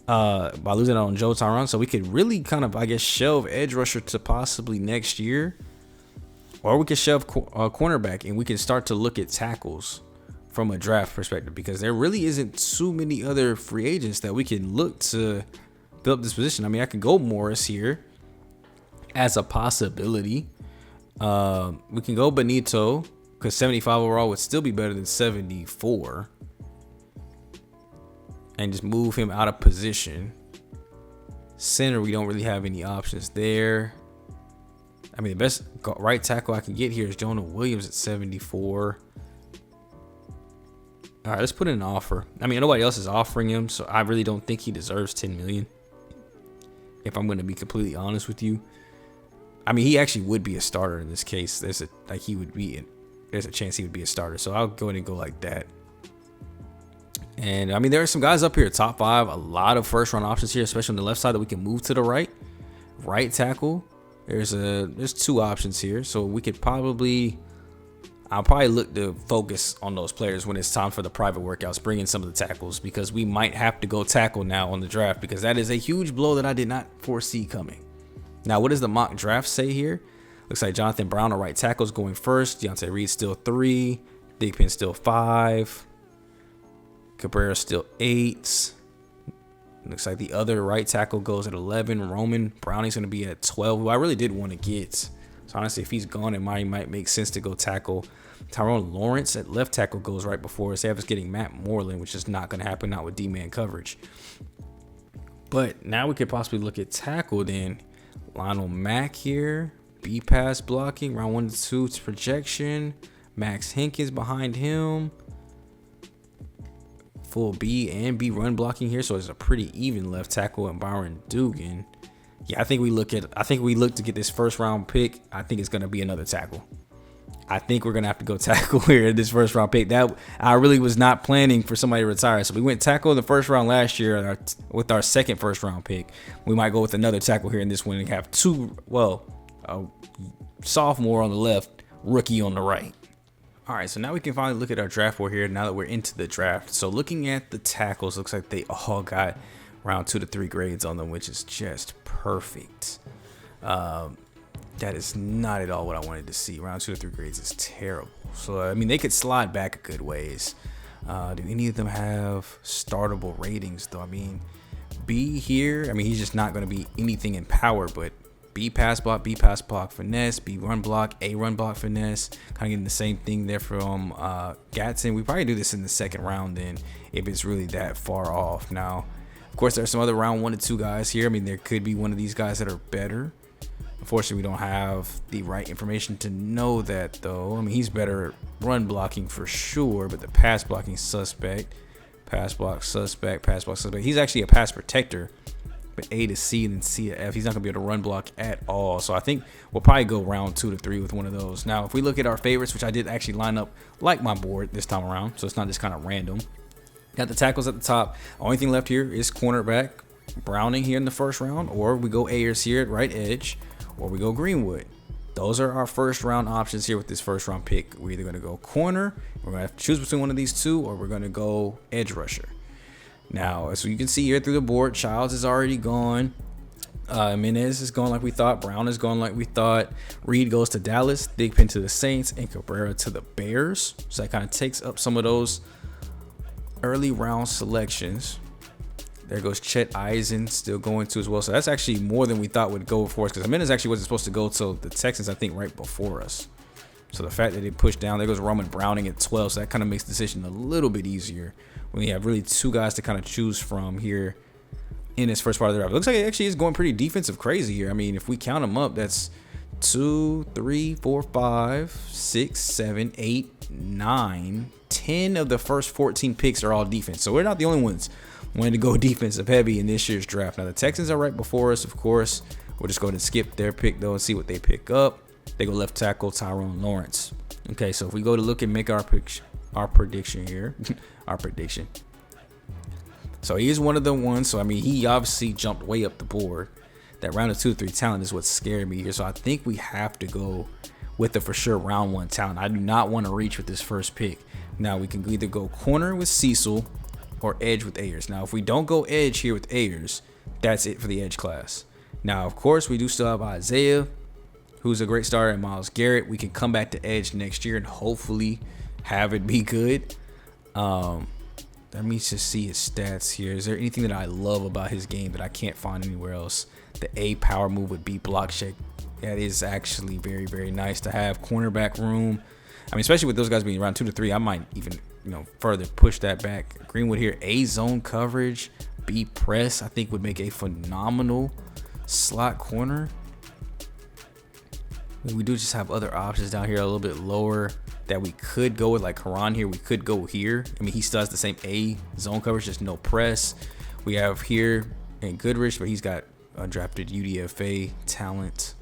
By losing out on Joe Tyron, so we could really kind of, I guess, shelve edge rusher to possibly next year, or we could shove cornerback and we can start to look at tackles from a draft perspective, because there really isn't too many other free agents that we can look to build up this position. I mean, I could go Morris here as a possibility. We can go Benito, because 75 overall would still be better than 74, and just move him out of position. Center, we don't really have any options there. I mean, the best right tackle I can get here is Jonah Williams at 74. All right, let's put in an offer. I mean, nobody else is offering him, so I really don't think he deserves 10 million. If I'm going to be completely honest with you, I mean, he actually would be a starter in this case. There's a chance he would be a starter. So I'll go ahead and go like that. And I mean, there are some guys up here, top 5, a lot of first round options here, especially on the left side that we can move to the right. Right tackle, there's 2 options here. So we could I'll probably look to focus on those players when it's time for the private workouts, bring in some of the tackles, because we might have to go tackle now on the draft, because that is a huge blow that I did not foresee coming. Now, what does the mock draft say here? Looks like Jonathan Brown, a right tackle, is going first. Deontay Reed still 3. Thigpen still 5. Cabrera still 8. Looks like the other right tackle goes at 11. Roman Browning's going to be at 12, who I really did want to get. So honestly, if he's gone, it might make sense to go tackle. Tyrone Lawrence at left tackle goes right before us. They have us getting Matt Moreland, which is not going to happen, not with D-man coverage. But now we could possibly look at tackle then. Lionel Mack here. B pass blocking. Round 1 to 2 to projection. Max Hinkins behind him. Full B and B run blocking here. So it's a pretty even left tackle. And Byron Dugan. Yeah, I think we look to get this first round pick. I think it's going to be another tackle. I think we're going to have to go tackle here in this first round pick. That I really was not planning for somebody to retire. So we went tackle in the first round last year with our second first round pick. We might go with another tackle here in this one and have a sophomore on the left, rookie on the right. All right, so now we can finally look at our draft board here now that we're into the draft. So looking at the tackles, looks like they all got round 2 to 3 grades on them, which is just perfect. That is not at all what I wanted to see. Round 2 to 3 grades is terrible. So, I mean, they could slide back a good ways. Do any of them have startable ratings, though? I mean, B here, I mean, he's just not going to be anything in power, but B pass block, finesse, B run block, A run block, finesse. Kind of getting the same thing there from Gatson. We probably do this in the second round then if it's really that far off. Now, of course, there's some other round 1 to 2 guys here. I mean, there could be one of these guys that are better. Unfortunately, we don't have the right information to know that, though. I mean, he's better at run blocking for sure, but the pass blocking suspect. Pass block suspect, pass block suspect. He's actually a pass protector, but A to C and then C to F. He's not going to be able to run block at all. So I think we'll probably go round 2 to 3 with one of those. Now, if we look at our favorites, which I did actually line up like my board this time around, so it's not just kind of random. Got the tackles at the top. Only thing left here is cornerback. Browning here in the first round, or we go Ayers here at right edge, or we go Greenwood. Those are our first round options here with this first round pick. We're either going to go corner, we're going to have to choose between one of these two, or we're going to go edge rusher. Now, as you can see here through the board, Childs is already gone. Menez is going like we thought. Brown is going like we thought. Reed goes to Dallas. Thigpen to the Saints, and Cabrera to the Bears. So that kind of takes up some of those early round selections. There goes Chet Eisen still going to as well. So that's actually more than we thought would go for us, because Menez actually wasn't supposed to go till the Texans, I think, right before us. So the fact that they pushed down, there goes Roman Browning at 12. So that kind of makes the decision a little bit easier when you have really 2 guys to kind of choose from here in this first part of the draft. It looks like it actually is going pretty defensive crazy here. I mean, if we count them up, that's 2, 3, 4, 5, 6, 7, 8, 9, 10 of the first 14 picks are all defense. So we're not the only ones wanting to go defensive heavy in this year's draft. Now the Texans are right before us, of course. We'll just go ahead and skip their pick though and see what they pick up. They go left tackle Tyrone Lawrence. Okay, so if we go to look and make our prediction here, our prediction. So he is one of the ones. So I mean, he obviously jumped way up the board. That round of 2 or 3 talent is what scared me here. So I think we have to go with the for sure round 1 talent. I do not want to reach with this first pick. Now we can either go corner with Cecil or edge with Ayers. Now, if we don't go edge here with Ayers, that's it for the edge class. Now, of course, we do still have Isaiah, who's a great starter, and Myles Garrett. We can come back to edge next year and hopefully have it be good. Let me just see his stats here. Is there anything that I love about his game that I can't find anywhere else? The A power move with B block shake. That is actually very, very nice to have. Cornerback room. I mean, especially with those guys being around 2 to 3, I might even, further push that back. Greenwood here, A zone coverage, B press, I think would make a phenomenal slot corner. We do just have other options down here a little bit lower that we could go with, like Haran here. We could go here. I mean, he still has the same A zone coverage, just no press. We have here and Goodrich, but he's got undrafted UDFA talent.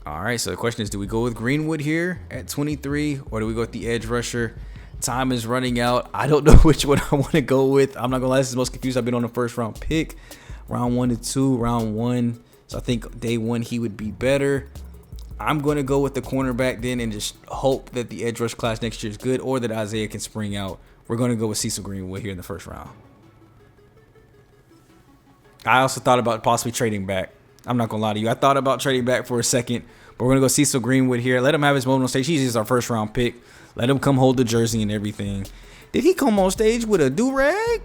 All right, so the question is, do we go with Greenwood here at 23 or do we go with the edge rusher? Time is running out. I don't know which one I want to go with. I'm not gonna lie, this is the most confused I've been on the first round pick. Round 1 to 2, round 1. So I think day 1 he would be better. I'm gonna go with the cornerback then and just hope that the edge rush class next year is good or that Isaiah can spring out. We're gonna go with Cecil Greenwood here in the first round. I also thought about possibly trading back. I'm not gonna lie to you. I thought about trading back for a second, but we're gonna go Cecil Greenwood here. Let him have his moment on stage. He's just our first round pick. Let him come hold the jersey and everything. Did he come on stage with a do-rag?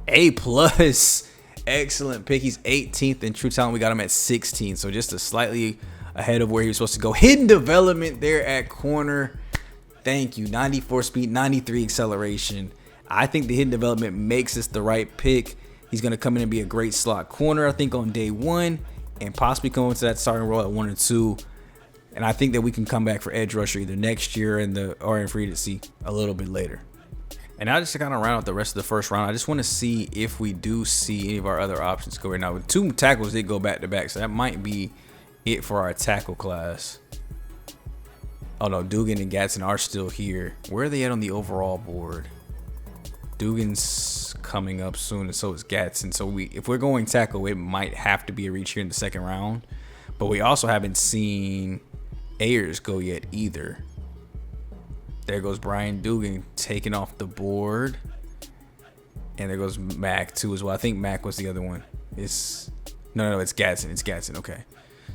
A+. Excellent pick. He's 18th in true talent. We got him at 16, so just a slightly ahead of where he was supposed to go. Hidden development there at corner. Thank you. 94 speed, 93 acceleration. I think the hidden development makes this the right pick. He's going to come in and be a great slot corner, I think, on day 1 and possibly come into that starting role at 1 or 2. And I think that we can come back for edge rusher either next year or in free agency a little bit later. And now just to kind of round out the rest of the first round, I just want to see if we do see any of our other options go right now. With 2 tackles, they go back to back, so that might be it for our tackle class. Oh no, Dugan and Gatson are still here. Where are they at on the overall board? Dugan's coming up soon, and so is Gatson. So if we're going tackle, it might have to be a reach here in the second round. But we also haven't seen Ayers go yet either. There goes Brian Dugan taking off the board. And there goes Mac too as well. I think Mac was the other one. No, it's Gatson. It's Gatson. Okay.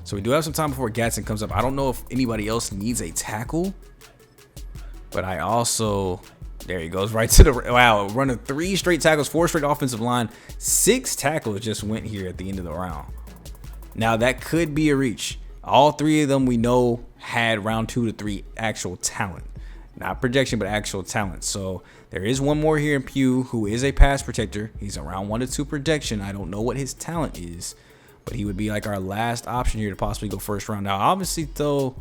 So we do have some time before Gatson comes up. I don't know if anybody else needs a tackle. But I also... There he goes, right to the... Wow, running 3 straight tackles, 4 straight offensive line. 6 tackles just went here at the end of the round. Now, that could be a reach. All 3 of them we know had round 2 to 3 actual talent. Not projection, but actual talent. So there is one more here in Pew who is a pass protector. He's around 1 to 2 projection. I don't know what his talent is, but he would be like our last option here to possibly go first round. Now, obviously, though,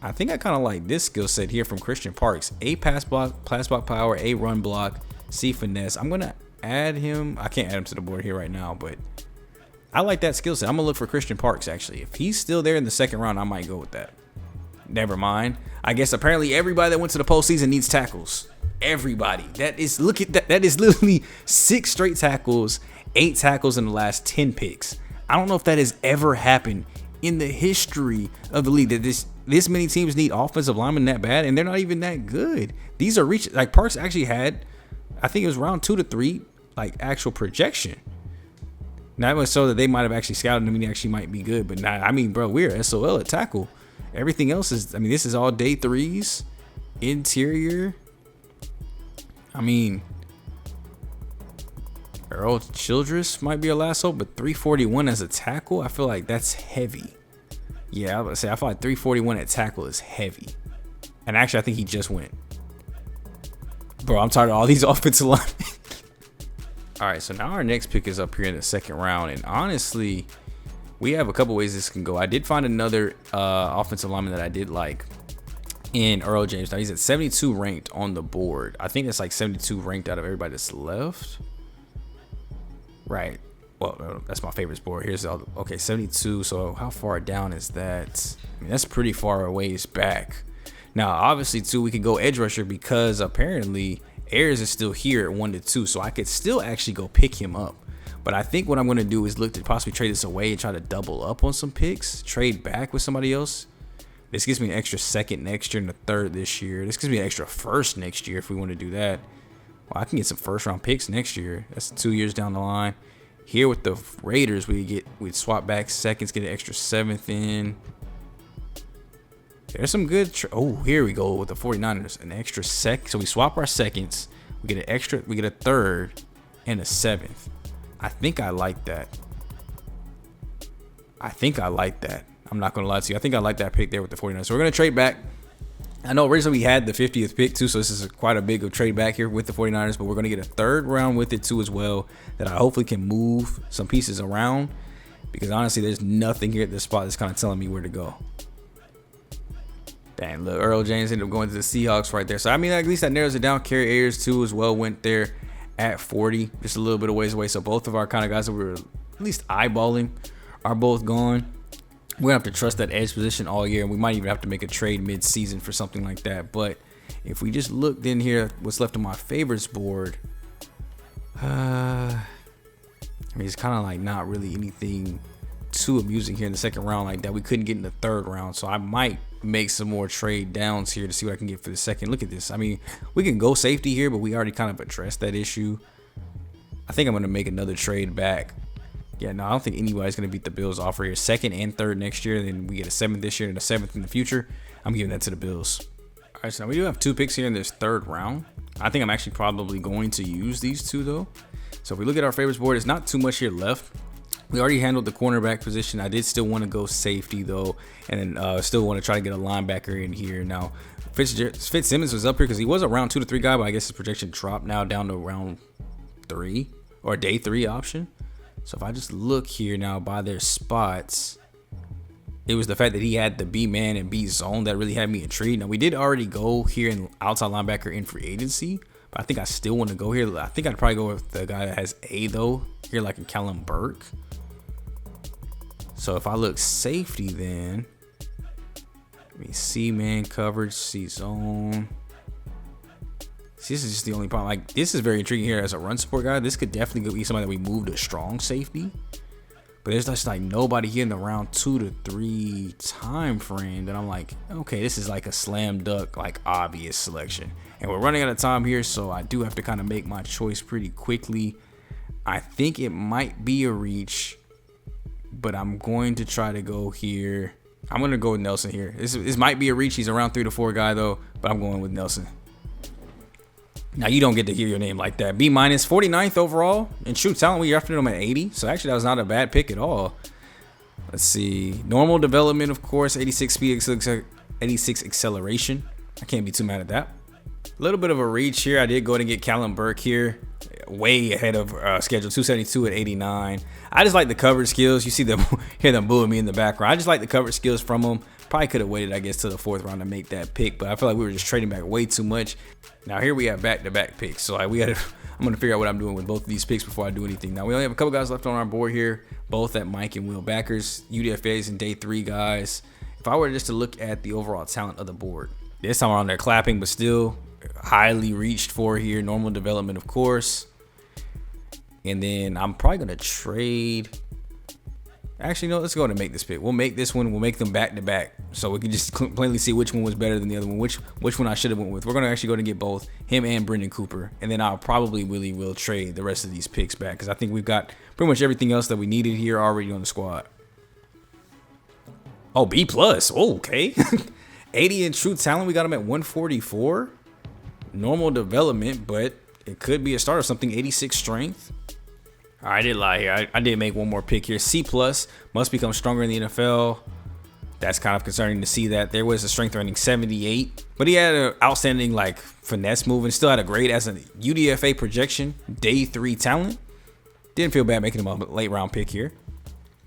I think I kind of like this skill set here from Christian Parks. A pass block power, A run block, C finesse. I'm going to add him. I can't add him to the board here right now, but I like that skill set. I'm going to look for Christian Parks, actually. If he's still there in the second round, I might go with that. Never mind. I guess apparently everybody that went to the postseason needs tackles. Everybody. That is, look at that. That is literally 6 straight tackles, 8 tackles in the last 10 picks. I don't know if that has ever happened in the history of the league, that this many teams need offensive linemen that bad, and they're not even that good. These are reach. Like Parks actually had, I think it was round 2 to 3, like actual projection. Now it was so that they might have actually scouted him and he actually might be good. But nah, I mean, bro, we're SOL at tackle. Everything else is, I mean, this is all day 3s. Interior. I mean, Earl Childress might be our last hope, but 341 as a tackle, I feel like that's heavy. Yeah, I was about to say, I feel like 341 at tackle is heavy. And actually, I think he just went. Bro, I'm tired of all these offensive linemen. All right, so now our next pick is up here in the second round. And honestly, we have a couple ways this can go. I did find another offensive lineman that I did like in Earl James. Now, he's at 72 ranked on the board. I think it's like 72 ranked out of everybody that's left. Right. Well, that's my favorite board. Here's all. Okay, 72. So how far down is that? I mean, that's pretty far a ways back. Now, obviously, too, we could go edge rusher because apparently Ayers is still here at 1 to 2. So I could still actually go pick him up. But I think what I'm going to do is look to possibly trade this away and try to double up on some picks. Trade back with somebody else. This gives me an extra second next year and a third this year. This gives me an extra first next year if we want to do that. Well, I can get some first round picks next year. That's 2 years down the line. Here with the Raiders, we'd swap back seconds, get an extra 7th in. There's some good. Oh, here we go with the 49ers, an extra sec. So we swap our seconds. We get a 3rd and a 7th. I think I like that. I'm not gonna lie to you. I think I like that pick there with the 49ers. So we're gonna trade back. I know originally we had the 50th pick too, so this is quite a big of trade back here with the 49ers, but we're going to get a 3rd round with it too as well that I hopefully can move some pieces around, because honestly there's nothing here at this spot that's kind of telling me where to go. Dang, look, Earl James ended up going to the Seahawks right there. So I mean, at least that narrows it down. Kerry Ayers too as well went there at 40, just a little bit of ways away. So both of our kind of guys that we were at least eyeballing are both gone. We're gonna have to trust that edge position all year, and we might even have to make a trade mid-season for something like that. But if we just looked in here, what's left on my favorites board, I mean, it's kind of like not really anything too amusing here in the 2nd round like that. We couldn't get in the 3rd round, so I might make some more trade downs here to see what I can get for the 2nd. Look at this. I mean, we can go safety here, but we already kind of addressed that issue. I think I'm gonna make another trade back. Yeah, no, I don't think anybody's going to beat the Bills offer here. 2nd and 3rd next year. Then we get a 7th this year and a 7th in the future. I'm giving that to the Bills. All right, so now we do have 2 picks here in this 3rd round. I think I'm actually probably going to use these 2 though. So if we look at our favorites board, there's not too much here left. We already handled the cornerback position. I did still want to go safety though, and then still want to try to get a linebacker in here. Now, Fitzsimmons was up here because he was a round 2 to 3 guy, but I guess his projection dropped now down to round 3 or day 3 option. So if I just look here now by their spots, it was the fact that he had the B man and B zone that really had me intrigued. Now we did already go here in outside linebacker in free agency, but I think I still want to go here. I think I'd probably go with the guy that has A though here, like in Callum Burke. So if I look safety, then let me see man coverage, C zone. See, this is just the only problem. Like, this is very intriguing here as a run support guy. This could definitely be somebody that we move to strong safety. But there's just like nobody here in the round 2 to 3 time frame that I'm like, okay, this is like a slam dunk, like obvious selection. And we're running out of time here, so I do have to kind of make my choice pretty quickly. I think it might be a reach, but I'm going to try to go here. I'm going to go with Nelson here. This might be a reach. He's a round 3 to 4 guy though, but I'm going with Nelson. Now, you don't get to hear your name like that. B-, 49th overall. In true talent, we drafted him at 80. So, actually, that was not a bad pick at all. Let's see. Normal development, of course. 86 speed, 86 acceleration. I can't be too mad at that. A little bit of a reach here. I did go ahead and get Callum Burke here. Way ahead of schedule. 272 at 89. I just like the coverage skills. You see them, hear them booing me in the background. I just like the coverage skills from him. Probably could have waited, I guess, to the 4th round to make that pick, but I feel like we were just trading back way too much. Now here we have back-to-back picks, so I'm gonna figure out what I'm doing with both of these picks before I do anything. Now we only have a couple guys left on our board here, both at Mike and Will backers, UDFAs and day 3 guys. If I were just to look at the overall talent of the board, this time around they're clapping, but still highly reached for here. Normal development, of course, and then I'm probably gonna trade. Actually, no, let's go ahead and make this pick. We'll make this one. We'll make them back to back, so we can just plainly see which one was better than the other one. Which one I should have went with. We're gonna actually go ahead and get both him and Brendan Cooper, and then I'll probably really will trade the rest of these picks back because I think we've got pretty much everything else that we needed here already on the squad. Oh, B+. Oh, okay. 80 in true talent. We got him at 144. Normal development, but it could be a start of something. 86 strength. I did lie here. I did make one more pick here. C+, must become stronger in the NFL. That's kind of concerning to see that. There was a strength rating 78, but he had an outstanding like finesse move and still had a grade as a UDFA projection, day 3 talent. Didn't feel bad making him a late round pick here.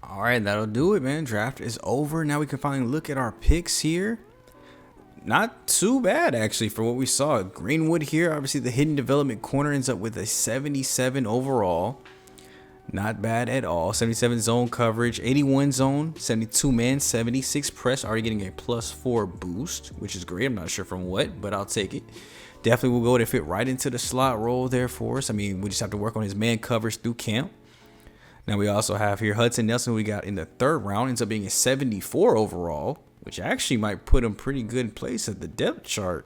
All right, that'll do it, man. Draft is over. Now we can finally look at our picks here. Not too bad, actually, for what we saw. Greenwood here, obviously the hidden development corner, ends up with a 77 overall. Not bad at all. 77 zone coverage, 81 zone, 72 man, 76 press. Already getting a +4 boost, which is great. I'm not sure from what, but I'll take it. Definitely will go to fit right into the slot role there for us. I mean, we just have to work on his man coverage through camp. Now we also have here Hudson Nelson, who we got in the 3rd round, ends up being a 74 overall, which actually might put him pretty good in place at the depth chart.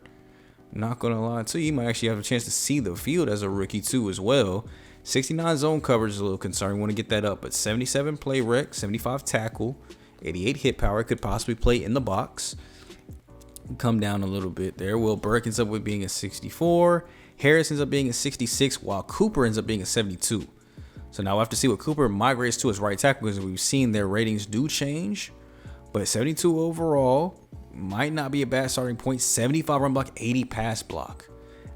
Not gonna lie to you, you might actually have a chance to see the field as a rookie too as well. 69 zone coverage is a little concerning. Want to get that up, but 77 play rec, 75 tackle, 88 hit power. Could possibly play in the box. Come down a little bit there. Will Burke ends up with being a 64. Harris ends up being a 66, while Cooper ends up being a 72. So now we'll have to see what Cooper migrates to as right tackle, because we've seen their ratings do change. But 72 overall might not be a bad starting point. 75 run block, 80 pass block.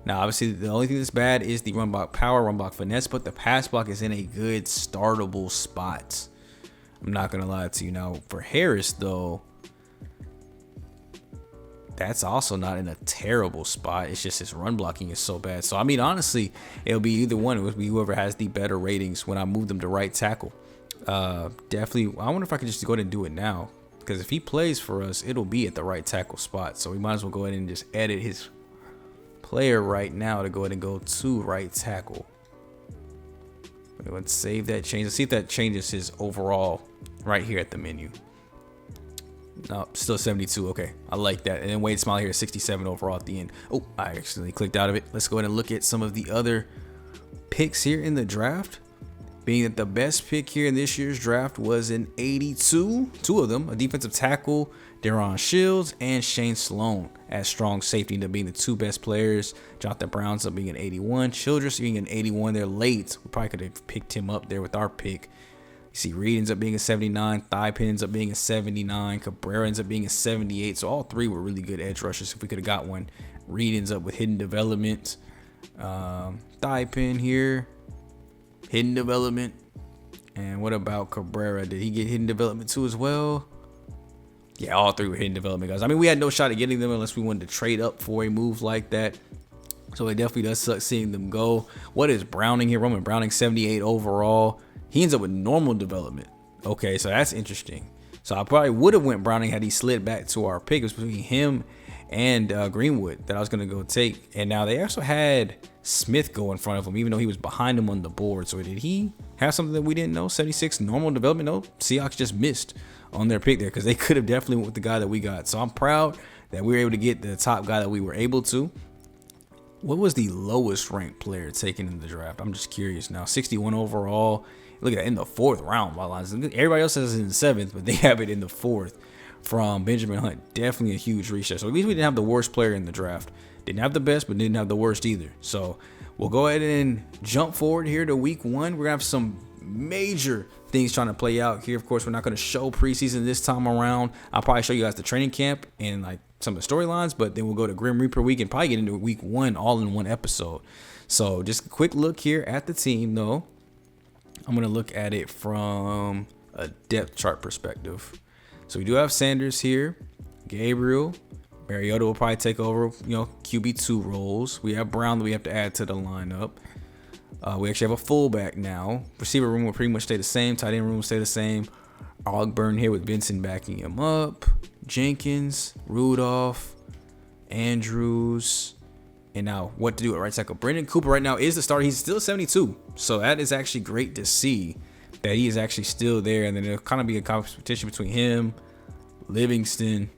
Now, obviously, the only thing that's bad is the run block power, run block finesse, but the pass block is in a good startable spot. I'm not going to lie to you. Now, for Harris, though, that's also not in a terrible spot. It's just his run blocking is so bad. So, I mean, honestly, it'll be either one. It'll be whoever has the better ratings when I move them to right tackle. Definitely, I wonder if I could just go ahead and do it now. Because if he plays for us, it'll be at the right tackle spot. So we might as well go ahead and just edit his player right now to go ahead and go to right tackle. Let's save that change. Let's see if that changes his overall right here at the menu. No, still 72. Okay, I like that. And then Wade Smiley here, 67 overall at the end. Oh, I accidentally clicked out of it. Let's go ahead and look at some of the other picks here in the draft. Being that the best pick here in this year's draft was an 82, two of them, a defensive tackle, Deron Shields, and Shane Sloan as strong safety, to being the two best players. Jonathan Brown's up being an 81, Childress being an 81. They're late. We probably could have picked him up there with our pick. You see Reed ends up being a 79, Thigpen ends up being a 79, Cabrera ends up being a 78. So all three were really good edge rushers if we could have got one. Reed ends up with hidden development. Thigpen here. Hidden development. And what about Cabrera? Did he get hidden development too as well? Yeah, all three were hidden development guys. I mean, we had no shot at getting them unless we wanted to trade up for a move like that. So it definitely does suck seeing them go. What is Browning here? Roman Browning, 78 overall. He ends up with normal development. Okay, so that's interesting. So I probably would have went Browning had he slid back to our pick. It was between him and Greenwood that I was going to go take. And now they also had Smith go in front of him, even though he was behind him on the board. So did he have something that we didn't know? 76 normal development? No, Seahawks just missed on their pick there, because they could have definitely went with the guy that we got. So I'm proud that we were able to get the top guy that we were able to. What was the lowest ranked player taken in the draft? I'm just curious now. 61 overall. Look at that, in the 4th round. Everybody else has it in the 7th, but they have it in the 4th from Benjamin Hunt. Definitely a huge reach there. So at least we didn't have the worst player in the draft. Didn't have the best, but didn't have the worst either. So we'll go ahead and jump forward here to week 1. We're going to have some major things trying to play out here. Of course, we're not going to show preseason this time around. I'll probably show you guys the training camp and like some of the storylines, but then we'll go to Grim Reaper week and probably get into week 1 all in one episode. So just a quick look here at the team though. I'm going to look at it from a depth chart perspective. So we do have Sanders here, Gabriel, Mariota will probably take over, QB2 roles. We have Brown that we have to add to the lineup. We actually have a fullback now. Receiver room will pretty much stay the same. Tight end room will stay the same. Ogburn here with Benson backing him up. Jenkins, Rudolph, Andrews. And now what to do at right tackle. Brendan Cooper right now is the starter. He's still 72. So that is actually great to see that he is actually still there. And then it'll kind of be a competition between him, Livingston,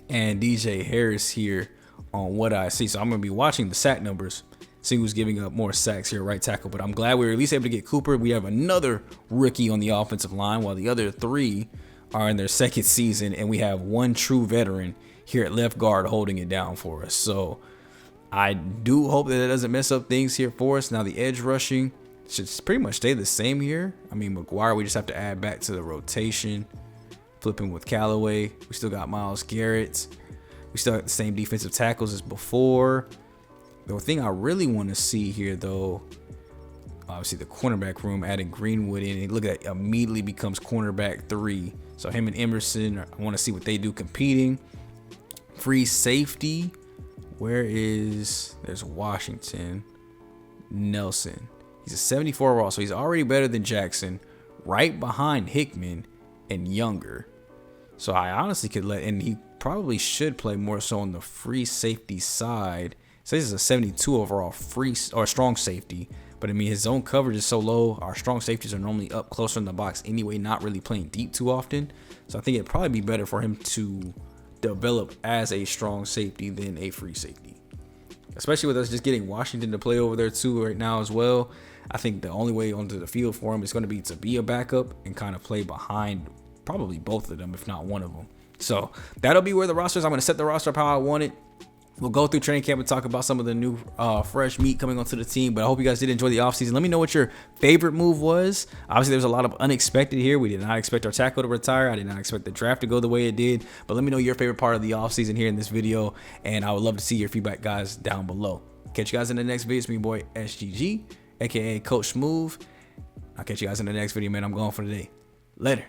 and DJ Harris here on what I see. So I'm going to be watching the sack numbers, see who's giving up more sacks here at right tackle. But I'm glad we were at least able to get Cooper. We have another rookie on the offensive line, while the other 3 are in their 2nd season. And we have one true veteran here at left guard holding it down for us. So I do hope that it doesn't mess up things here for us. Now the edge rushing should pretty much stay the same here. I mean, McGuire, we just have to add back to the rotation. Flipping with Callaway. We still got Myles Garrett. We still have the same defensive tackles as before. The thing I really want to see here, though, obviously the cornerback room, adding Greenwood in. And look at that, immediately becomes cornerback 3. So him and Emerson, I want to see what they do competing. Free safety. There's Washington. Nelson. He's a 74 overall, so he's already better than Jackson. Right behind Hickman and Younger. So I honestly could and he probably should play more so on the free safety side. So this is a 72 overall free or strong safety, but I mean his zone coverage is so low. Our strong safeties are normally up closer in the box anyway, not really playing deep too often. So I think it'd probably be better for him to develop as a strong safety than a free safety. especially with us just getting Washington to play over there too right now as well. I think the only way onto the field for him is going to be a backup and kind of play behind probably both of them, if not one of them. So that'll be where the roster is. I'm going to set the roster up how I want it. We'll go through training camp and talk about some of the new fresh meat coming onto the team. But I hope you guys did enjoy the offseason. Let me know what your favorite move was. Obviously, there's a lot of unexpected here. We did not expect our tackle to retire. I did not expect the draft to go the way it did. But let me know your favorite part of the offseason here in this video. And I would love to see your feedback, guys, down below. Catch you guys in the next video. It's me, boy, SGG, a.k.a. Coach Smooth. I'll catch you guys in the next video, man. I'm going for today. Later.